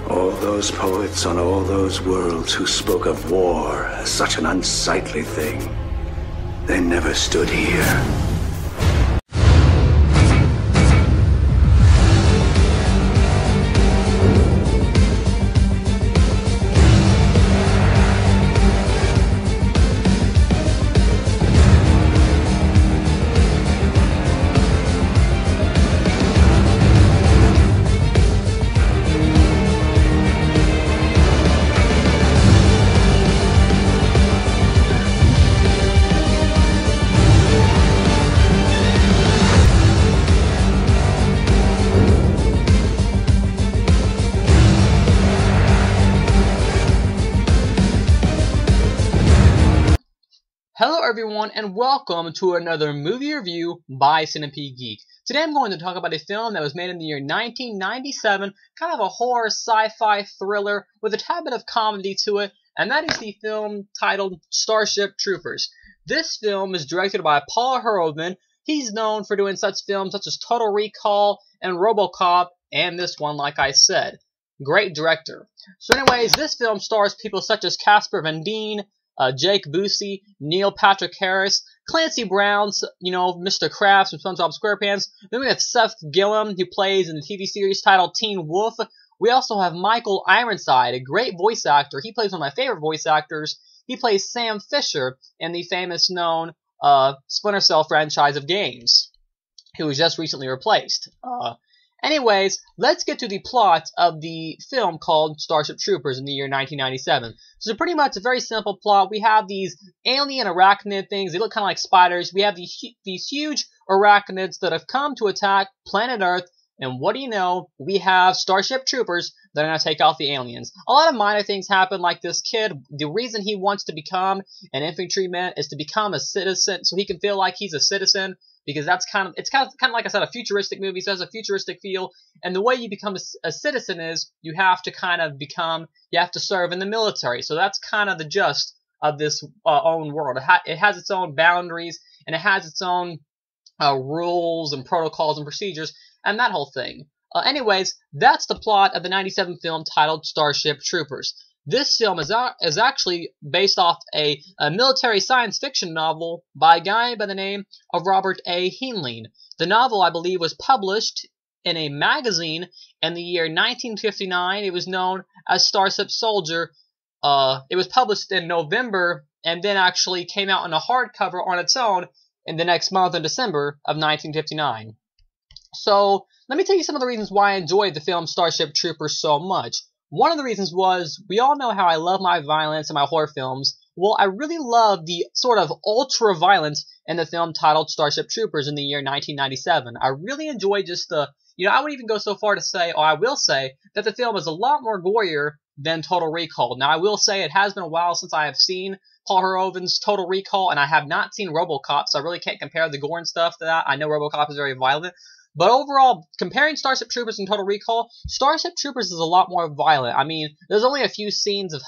All those poets on all those worlds who spoke of war as such an unsightly thing, they never stood here. Hello everyone and welcome to another movie review by Cinepede Geek. Today I'm going to talk about a film that was made in the year 1997, kind of a horror sci-fi thriller with a tad bit of comedy to it, and that is the film titled Starship Troopers. This film is directed by Paul Verhoeven. He's known for doing such films such as Total Recall and RoboCop, and this one, like I said. Great director. So anyways, this film stars people such as Casper Van Dien, Jake Busey, Neil Patrick Harris, Clancy Brown's, Mr. Krabs from SpongeBob SquarePants. Then we have Seth Gillum, who plays in the TV series titled Teen Wolf. We also have Michael Ironside, a great voice actor. He plays one of my favorite voice actors. He plays Sam Fisher in the famous known Splinter Cell franchise of games, who was just recently replaced. Anyways, let's get to the plot of the film called Starship Troopers in the year 1997. So pretty much a very simple plot. We have these alien arachnid things. They look kind of like spiders. We have these huge arachnids that have come to attack planet Earth. And what do you know? We have Starship Troopers that are going to take out the aliens. A lot of minor things happen, like this kid. The reason he wants to become an infantryman is to become a citizen, so he can feel like he's a citizen. Because that's kind of like I said, a futuristic movie, so it has a futuristic feel. And the way you become a citizen is you have to serve in the military. So that's kind of the gist of this own world. It has its own boundaries, and it has its own rules and protocols and procedures, and that whole thing. Anyways, that's the plot of the 97 film titled Starship Troopers. This film is actually based off a military science fiction novel by a guy by the name of Robert A. Heinlein. The novel, I believe, was published in a magazine in the year 1959. It was known as Starship Soldier. It was published in November and then actually came out in a hardcover on its own in the next month in December of 1959. So, let me tell you some of the reasons why I enjoyed the film Starship Troopers so much. One of the reasons was, we all know how I love my violence and my horror films. Well, I really love the sort of ultra-violence in the film titled Starship Troopers in the year 1997. I really enjoyed just I wouldn't even go so far to say, or I will say, that the film is a lot more gorier than Total Recall. Now, I will say it has been a while since I have seen Paul Verhoeven's Total Recall, and I have not seen RoboCop, so I really can't compare the gore and stuff to that. I know RoboCop is very violent. But overall, comparing Starship Troopers and Total Recall, Starship Troopers is a lot more violent. I mean, there's only a few scenes of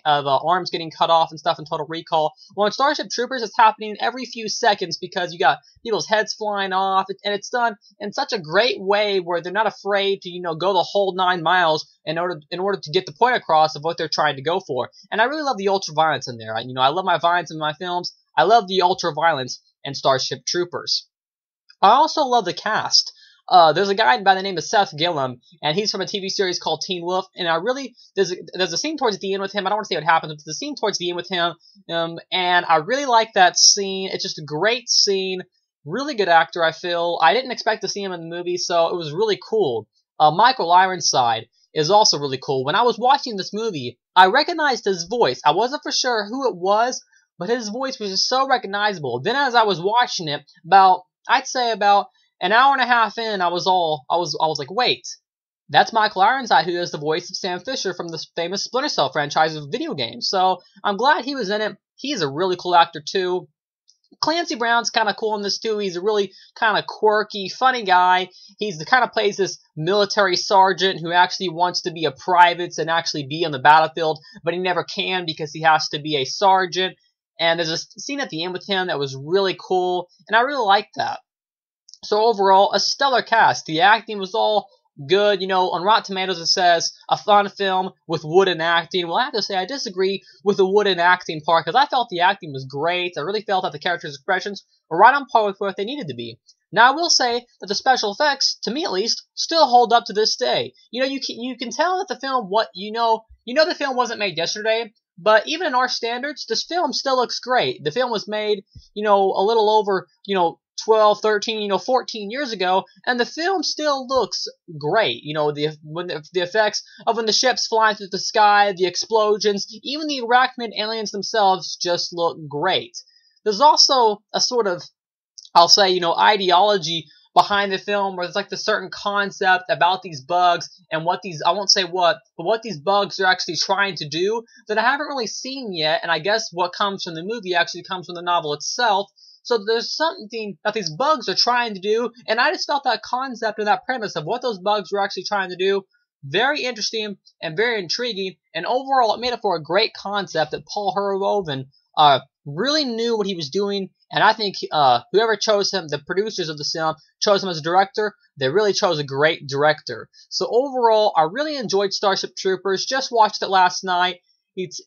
arms getting cut off and stuff in Total Recall. Well, in Starship Troopers, it's happening every few seconds because you got people's heads flying off, and it's done in such a great way where they're not afraid to, go the whole 9 miles in order to get the point across of what they're trying to go for. And I really love the ultra violence in there. I love my violence in my films. I love the ultra violence in Starship Troopers. I also love the cast. There's a guy by the name of Seth Gillum, and he's from a TV series called Teen Wolf, and there's a scene towards the end with him. I don't want to say what happens, but there's a scene towards the end with him, and I really like that scene. It's just a great scene. Really good actor, I feel. I didn't expect to see him in the movie, so it was really cool. Michael Ironside is also really cool. When I was watching this movie, I recognized his voice. I wasn't for sure who it was, but his voice was just so recognizable. Then as I was watching it, I'd say about an hour and a half in, I was like, wait, that's Michael Ironside, who is the voice of Sam Fisher from the famous Splinter Cell franchise of video games. So I'm glad he was in it. He's a really cool actor too. Clancy Brown's kind of cool in this too. He's a really kind of quirky, funny guy. He's the kind of plays this military sergeant who actually wants to be a private and actually be on the battlefield, but he never can because he has to be a sergeant. And there's a scene at the end with him that was really cool, and I really liked that. So overall, a stellar cast. The acting was all good. You know, on Rotten Tomatoes it says a fun film with wooden acting. Well, I have to say I disagree with the wooden acting part, because I felt the acting was great. I really felt that the characters' expressions were right on par with what they needed to be. Now, I will say that the special effects, to me at least, still hold up to this day. You know, you can tell that the film, the film wasn't made yesterday, but even in our standards, this film still looks great. The film was made, a little over, 12, 13, 14 years ago, and the film still looks great. The effects of when the ship's flying through the sky, the explosions, even the arachnid aliens themselves just look great. There's also a sort of, I'll say, ideology behind the film, where there's like the certain concept about these bugs and what these, I won't say what, but what these bugs are actually trying to do that I haven't really seen yet, and I guess what comes from the movie actually comes from the novel itself. So there's something that these bugs are trying to do, and I just felt that concept and that premise of what those bugs were actually trying to do very interesting and very intriguing, and overall it made it for a great concept that Paul Verhoeven really knew what he was doing, and I think whoever chose him, the producers of the film, chose him as a director. They really chose a great director. So overall, I really enjoyed Starship Troopers. Just watched it last night.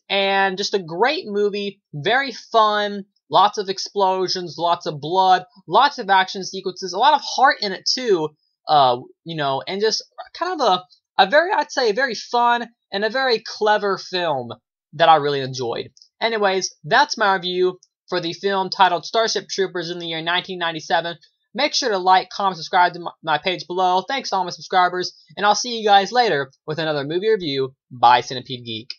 And just a great movie, very fun, lots of explosions, lots of blood, lots of action sequences, a lot of heart in it too, and just kind of I'd say a very fun and a very clever film that I really enjoyed. Anyways, that's my review for the film titled Starship Troopers in the year 1997. Make sure to like, comment, subscribe to my page below. Thanks to all my subscribers, and I'll see you guys later with another movie review by Centipede Geek.